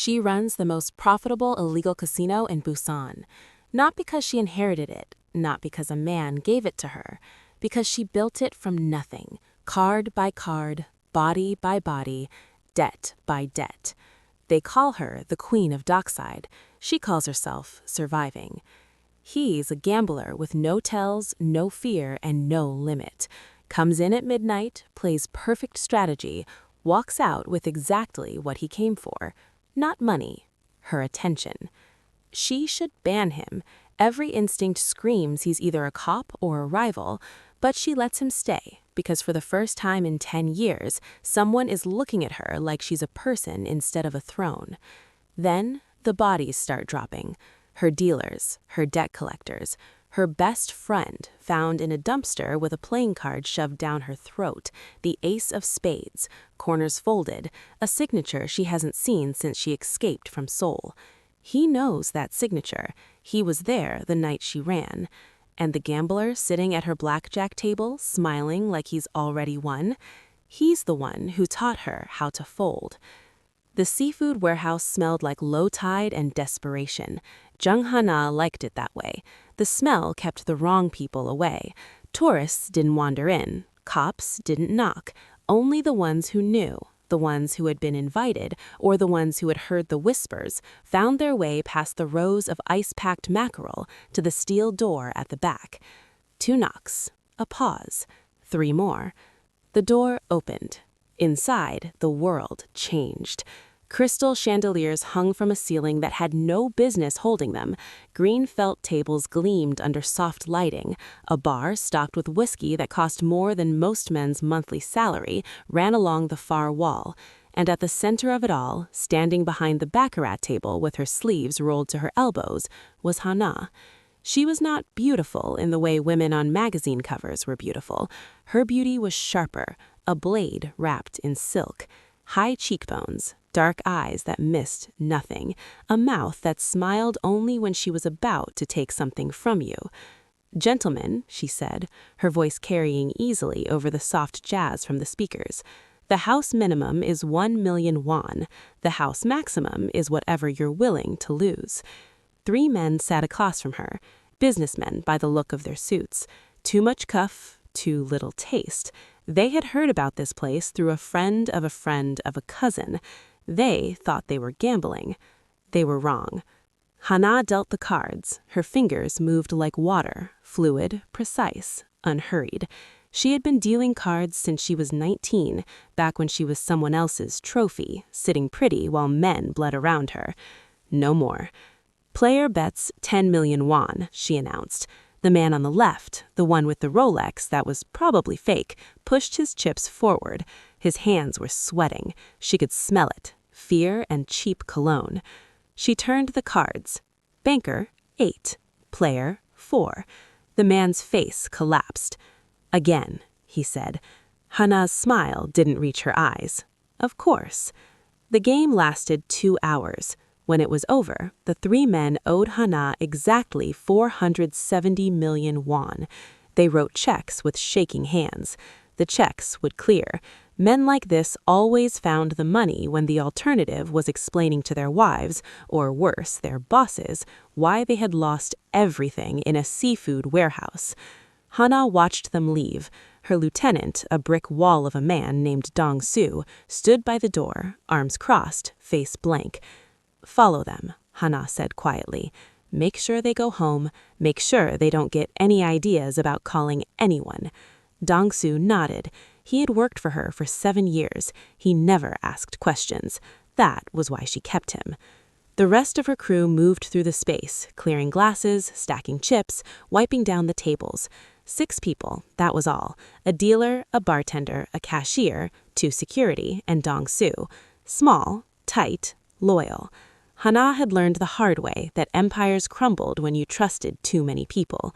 She runs the most profitable illegal casino in Busan. Not because she inherited it, not because a man gave it to her, because she built it from nothing, card by card, body by body, debt by debt. They call her the Queen of Dockside. She calls herself Surviving. He's a gambler with no tells, no fear, and no limit. Comes in at midnight, plays perfect strategy, walks out with exactly what he came for. Not money, her attention. She should ban him. Every instinct screams he's either a cop or a rival, but she lets him stay because for the first time in 10 years, someone is looking at her like she's a person instead of a throne. Then the bodies start dropping. Her dealers, her debt collectors, her best friend found in a dumpster with a playing card shoved down her throat, the ace of spades, corners folded, a signature she hasn't seen since she escaped from Seoul. He knows that signature. He was there the night she ran. And the gambler sitting at her blackjack table, smiling like he's already won, he's the one who taught her how to fold. The seafood warehouse smelled like low tide and desperation. Jung Ha-na liked it that way. The smell kept the wrong people away. Tourists didn't wander in. Cops didn't knock. Only the ones who knew, the ones who had been invited, or the ones who had heard the whispers, found their way past the rows of ice-packed mackerel to the steel door at the back. 2 knocks, a pause, 3 more. The door opened. Inside, the world changed. Crystal chandeliers hung from a ceiling that had no business holding them. Green felt tables gleamed under soft lighting. A bar stocked with whiskey that cost more than most men's monthly salary ran along the far wall. And at the center of it all, standing behind the baccarat table with her sleeves rolled to her elbows, was Ha-na. She was not beautiful in the way women on magazine covers were beautiful. Her beauty was sharper, a blade wrapped in silk. High cheekbones, dark eyes that missed nothing, a mouth that smiled only when she was about to take something from you. "Gentlemen," she said, her voice carrying easily over the soft jazz from the speakers, "the house minimum is 1 million won. The house maximum is whatever you're willing to lose." 3 men sat across from her, businessmen by the look of their suits. Too much cuff, too little taste. They had heard about this place through a friend of a friend of a cousin. They thought they were gambling. They were wrong. Ha-na dealt the cards. Her fingers moved like water, fluid, precise, unhurried. She had been dealing cards since she was 19, back when she was someone else's trophy, sitting pretty while men bled around her. No more. "Player bets 10 million won, she announced. The man on the left, the one with the Rolex that was probably fake, pushed his chips forward. His hands were sweating. She could smell it. Fear and cheap cologne. She turned the cards. Banker, 8. Player, 4. The man's face collapsed. "Again," he said. Ha-na's smile didn't reach her eyes. Of course. The game lasted 2 hours. When it was over, the 3 men owed Ha-na exactly 470 million won. They wrote checks with shaking hands. The checks would clear. Men like this always found the money when the alternative was explaining to their wives, or worse, their bosses, why they had lost everything in a seafood warehouse. Ha-na watched them leave. Her lieutenant, a brick wall of a man named Dong-soo, stood by the door, arms crossed, face blank. "Follow them," Ha-na said quietly. "Make sure they go home. Make sure they don't get any ideas about calling anyone." Dong-soo nodded. He had worked for her for 7 years. He never asked questions. That was why she kept him. The rest of her crew moved through the space, clearing glasses, stacking chips, wiping down the tables. 6 people, that was all. A dealer, a bartender, a cashier, 2 security, and Dong-soo. Small, tight, loyal. Ha-na had learned the hard way that empires crumbled when you trusted too many people.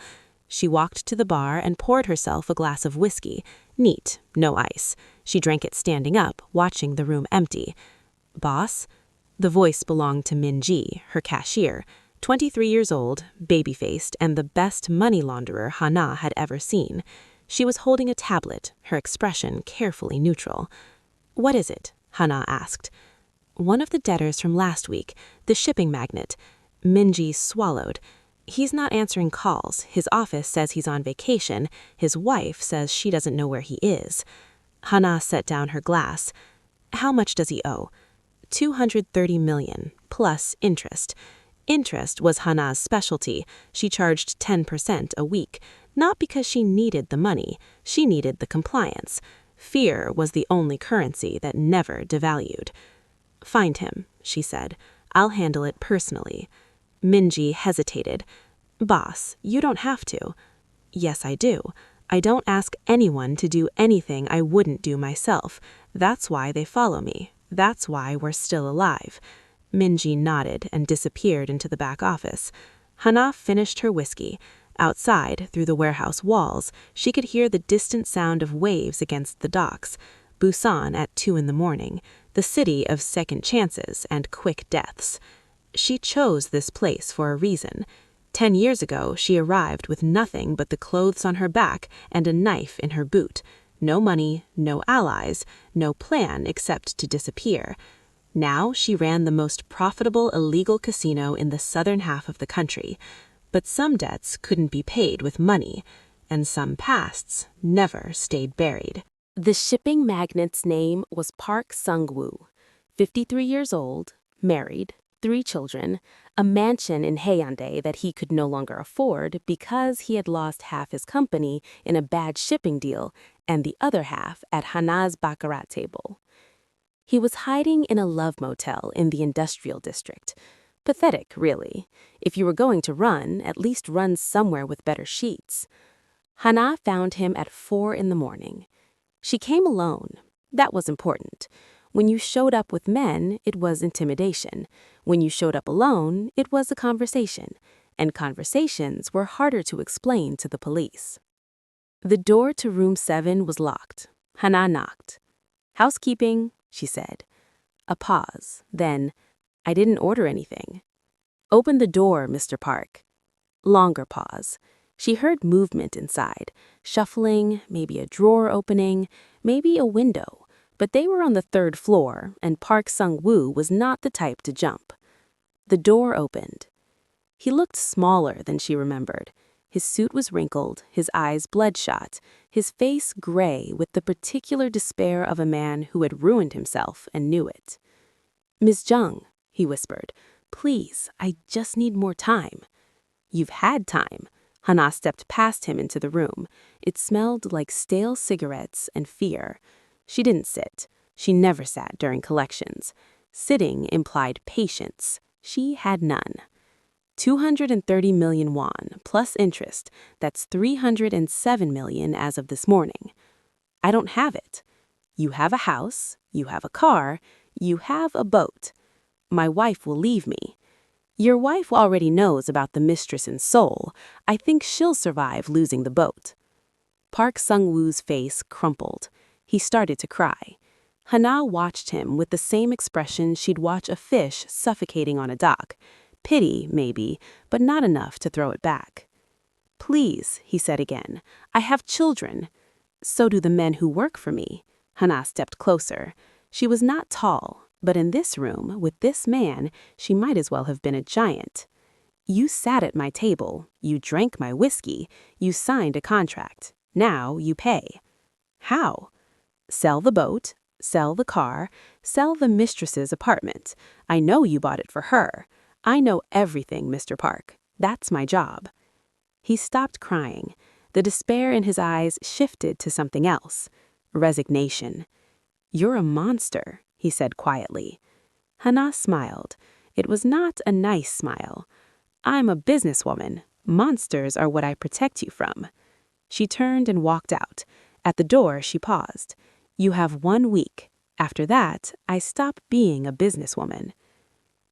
She walked to the bar and poured herself a glass of whiskey. Neat, no ice. She drank it standing up, watching the room empty. "Boss?" The voice belonged to Min-ji, her cashier, 23 years old, baby-faced, and the best money launderer Ha-na had ever seen. She was holding a tablet, her expression carefully neutral. "What is it?" Ha-na asked. One of the debtors from last week, the shipping magnate. Minji swallowed. He's not answering calls. His office says he's on vacation. His wife says she doesn't know where he is. Ha-na set down her glass. How much does he owe? 230 million, plus interest. Interest was Ha-na's specialty. She charged 10% a week, not because she needed the money. She needed the compliance. Fear was the only currency that never devalued. Find him, she said. I'll handle it personally. Minji hesitated. Boss, you don't have to. Yes, I do. I don't ask anyone to do anything I wouldn't do myself. That's why they follow me. That's why we're still alive. Minji nodded and disappeared into the back office. Ha-na finished her whiskey. Outside, through the warehouse walls, she could hear the distant sound of waves against the docks. Busan at 2 a.m, the city of second chances and quick deaths. She chose this place for a reason. 10 years ago, she arrived with nothing but the clothes on her back and a knife in her boot. No money, no allies, no plan except to disappear. Now she ran the most profitable illegal casino in the southern half of the country. But some debts couldn't be paid with money, and some pasts never stayed buried. The shipping magnate's name was Park Sung-woo, 53 years old, married, 3 children, a mansion in Haeundae that he could no longer afford because he had lost half his company in a bad shipping deal and the other half at Ha-na's baccarat table. He was hiding in a love motel in the industrial district. Pathetic, really. If you were going to run, at least run somewhere with better sheets. Ha-na found him at 4 a.m. She came alone. That was important. When you showed up with men, it was intimidation. When you showed up alone, it was a conversation. And conversations were harder to explain to the police. The door to room 7 was locked. Ha-na knocked. "Housekeeping," she said. A pause. Then, "I didn't order anything." "Open the door, Mr. Park." Longer pause. She heard movement inside, shuffling, maybe a drawer opening, maybe a window. But they were on the 3rd floor, and Park Sung-woo was not the type to jump. The door opened. He looked smaller than she remembered. His suit was wrinkled, his eyes bloodshot, his face gray with the particular despair of a man who had ruined himself and knew it. "Ms. Jung," he whispered, "please, I just need more time." "You've had time." Ha-na stepped past him into the room. It smelled like stale cigarettes and fear. She didn't sit. She never sat during collections. Sitting implied patience. She had none. 230 million won, plus interest. That's 307 million as of this morning. "I don't have it." "You have a house, you have a car, you have a boat." "My wife will leave me." "Your wife already knows about the mistress in Seoul. I think she'll survive losing the boat." Park Sung-woo's face crumpled. He started to cry. Ha-na watched him with the same expression she'd watch a fish suffocating on a dock. Pity, maybe, but not enough to throw it back. "Please," he said again, "I have children." "So do the men who work for me." Ha-na stepped closer. She was not tall, but in this room, with this man, she might as well have been a giant. "You sat at my table, you drank my whiskey, you signed a contract. Now you pay." "How?" "Sell the boat, sell the car, sell the mistress's apartment. I know you bought it for her. I know everything, Mr. Park. That's my job." He stopped crying. The despair in his eyes shifted to something else. Resignation. "You're a monster," he said quietly. Ha-na smiled. It was not a nice smile. "I'm a businesswoman. Monsters are what I protect you from." She turned and walked out. At the door, she paused. "You have 1 week. After that, I stop being a businesswoman."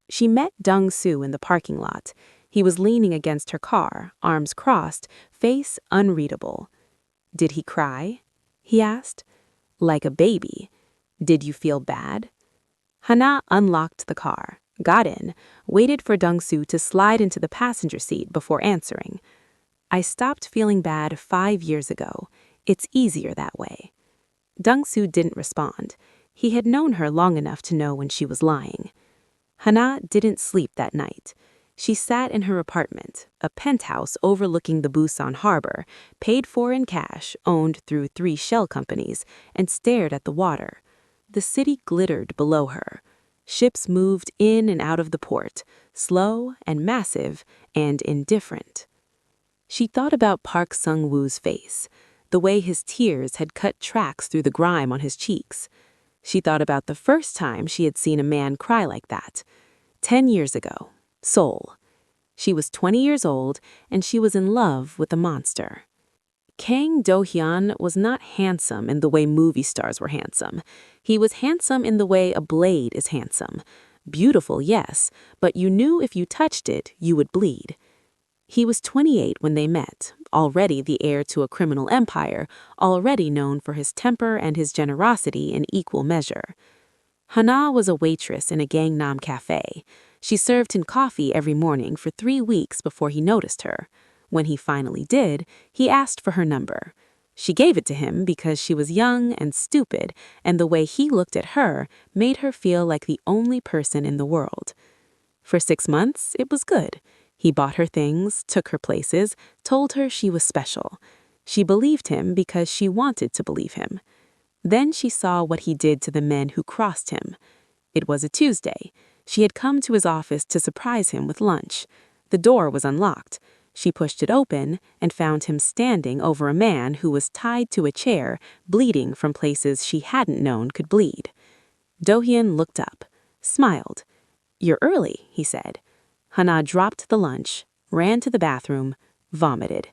She met Dong-soo in the parking lot. He was leaning against her car, arms crossed, face unreadable. "Did he cry?" he asked. "Like a baby. Did you feel bad?" Ha-na unlocked the car, got in, waited for Dong-soo to slide into the passenger seat before answering. "I stopped feeling bad 5 years ago. It's easier that way." Dong-soo didn't respond. He had known her long enough to know when she was lying. Ha-na didn't sleep that night. She sat in her apartment, a penthouse overlooking the Busan harbor, paid for in cash, owned through 3 shell companies, and stared at the water. The city glittered below her. Ships moved in and out of the port, slow and massive and indifferent. She thought about Park Sung-woo's face, the way his tears had cut tracks through the grime on his cheeks. She thought about the first time she had seen a man cry like that. 10 years ago, Seoul. She was 20 years old, and she was in love with a monster. Kang Do-hyun was not handsome in the way movie stars were handsome. He was handsome in the way a blade is handsome. Beautiful, yes, but you knew if you touched it, you would bleed. He was 28 when they met, already the heir to a criminal empire, already known for his temper and his generosity in equal measure. Ha-na was a waitress in a Gangnam cafe. She served him coffee every morning for 3 weeks before he noticed her. When he finally did, he asked for her number. She gave it to him because she was young and stupid, and the way he looked at her made her feel like the only person in the world. For 6 months, it was good. He bought her things, took her places, told her she was special. She believed him because she wanted to believe him. Then she saw what he did to the men who crossed him. It was a Tuesday. She had come to his office to surprise him with lunch. The door was unlocked. She pushed it open and found him standing over a man who was tied to a chair, bleeding from places she hadn't known could bleed. Do-hyun looked up, smiled. "You're early," he said. Ha-na dropped the lunch, ran to the bathroom, vomited.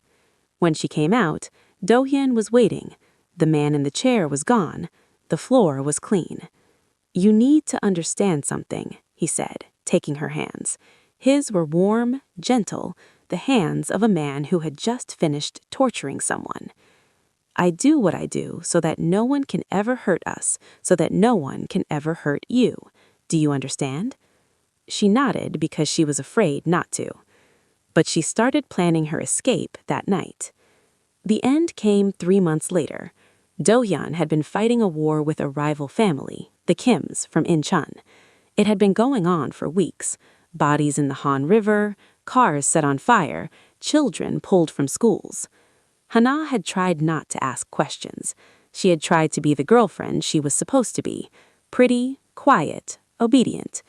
When she came out, Do-hyun was waiting. The man in the chair was gone. The floor was clean. "You need to understand something," he said, taking her hands. His were warm, gentle, the hands of a man who had just finished torturing someone. "I do what I do so that no one can ever hurt us, so that no one can ever hurt you. Do you understand?" She nodded because she was afraid not to. But she started planning her escape that night. The end came 3 months later. Do-hyun had been fighting a war with a rival family, the Kims from Incheon. It had been going on for weeks. Bodies in the Han River, cars set on fire, children pulled from schools. Ha-na had tried not to ask questions. She had tried to be the girlfriend she was supposed to be, pretty, quiet, obedient.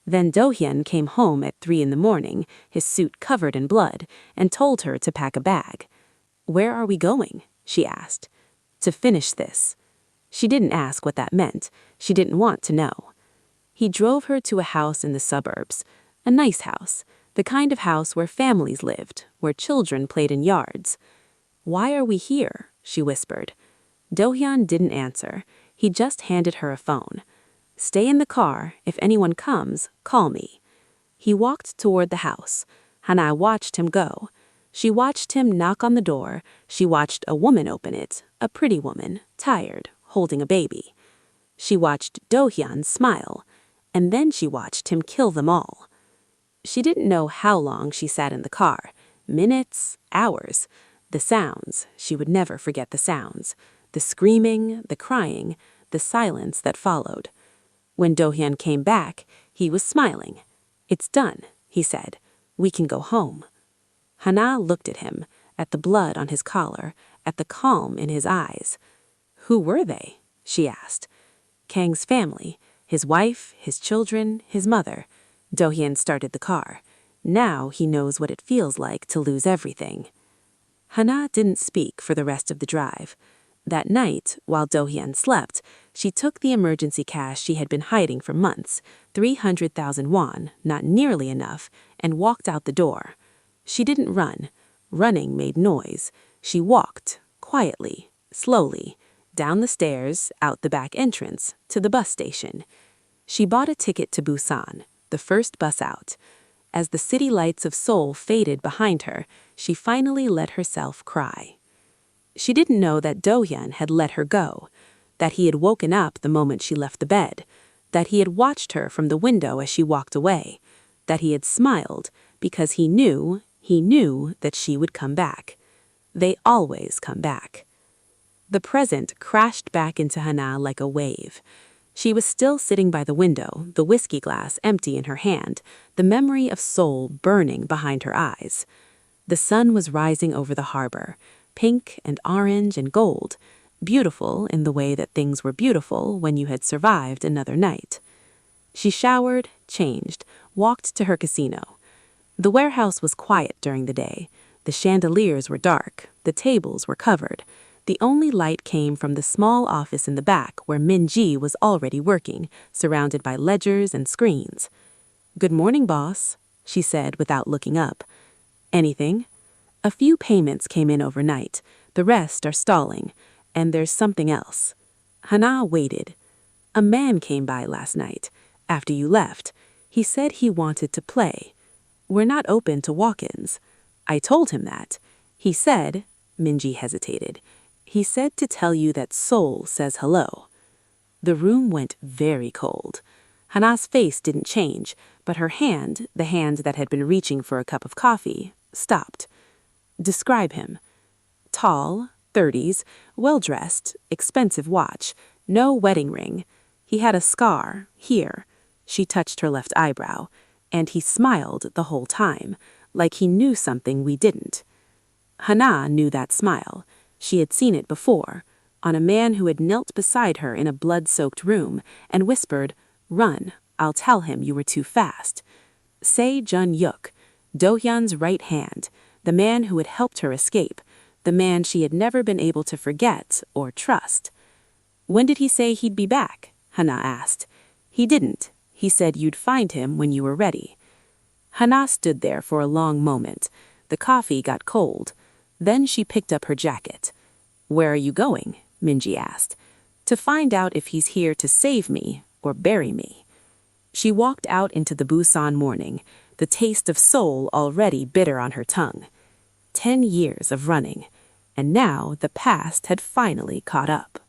Then Do-hyun came home at 3 in the morning, his suit covered in blood, and told her to pack a bag. "Where are we going?" she asked. "To finish this." She didn't ask what that meant. She didn't want to know. He drove her to a house in the suburbs, a nice house, the kind of house where families lived, where children played in yards. "Why are we here?" she whispered. Do-hyun didn't answer. He just handed her a phone. "Stay in the car. If anyone comes, call me." He walked toward the house. Ha-na watched him go. She watched him knock on the door. She watched a woman open it, a pretty woman, tired, holding a baby. She watched Do-hyun smile, and then she watched him kill them all. She didn't know how long she sat in the car. Minutes, hours. The sounds, she would never forget the sounds. The screaming, the crying, the silence that followed. When Do-hyun came back, he was smiling. "It's done," he said. "We can go home." Ha-na looked at him, at the blood on his collar, at the calm in his eyes. "Who were they?" she asked. "Kang's family, his wife, his children, his mother." Do-hyun started the car. Now he knows what it feels like to lose everything. Ha-na didn't speak for the rest of the drive. That night, while Do-hyun slept, she took the emergency cash she had been hiding for months, 300,000 won, not nearly enough, and walked out the door. She didn't run. Running made noise. She walked, quietly, slowly, down the stairs, out the back entrance, to the bus station. She bought a ticket to Busan, the first bus out. As the city lights of Seoul faded behind her, she finally let herself cry. She didn't know that Do-hyun had let her go, that he had woken up the moment she left the bed, that he had watched her from the window as she walked away, that he had smiled because he knew that she would come back. They always come back. The present crashed back into Ha-na like a wave. She was still sitting by the window, the whiskey glass empty in her hand, the memory of Seoul burning behind her eyes. The sun was rising over the harbor, pink and orange and gold, beautiful in the way that things were beautiful when you had survived another night. She showered, changed, walked to her casino. The warehouse was quiet during the day. The chandeliers were dark, the tables were covered. The only light came from the small office in the back where Min-ji was already working, surrounded by ledgers and screens. "Good morning, boss," she said without looking up. "Anything?" "A few payments came in overnight. The rest are stalling. And there's something else." Ha-na waited. "A man came by last night, after you left. He said he wanted to play. We're not open to walk-ins. I told him that. He said," Min-ji hesitated, "he said to tell you that Seoul says hello." The room went very cold. Hana's face didn't change, but her hand, the hand that had been reaching for a cup of coffee, stopped. "Describe him." "Tall, 30s, well-dressed, expensive watch, no wedding ring. He had a scar, here." She touched her left eyebrow. "And he smiled the whole time, like he knew something we didn't." Ha-na knew that smile. She had seen it before, on a man who had knelt beside her in a blood-soaked room and whispered, "Run, I'll tell him you were too fast." Say Jun-yuk, Do-hyun's right hand, the man who had helped her escape, the man she had never been able to forget or trust. "When did he say he'd be back?" Ha-na asked. "He didn't. He said you'd find him when you were ready." Ha-na stood there for a long moment. The coffee got cold. Then she picked up her jacket. "Where are you going?" Min-ji asked. "To find out if he's here to save me or bury me." She walked out into the Busan morning, the taste of Seoul already bitter on her tongue. 10 years of running, and now the past had finally caught up.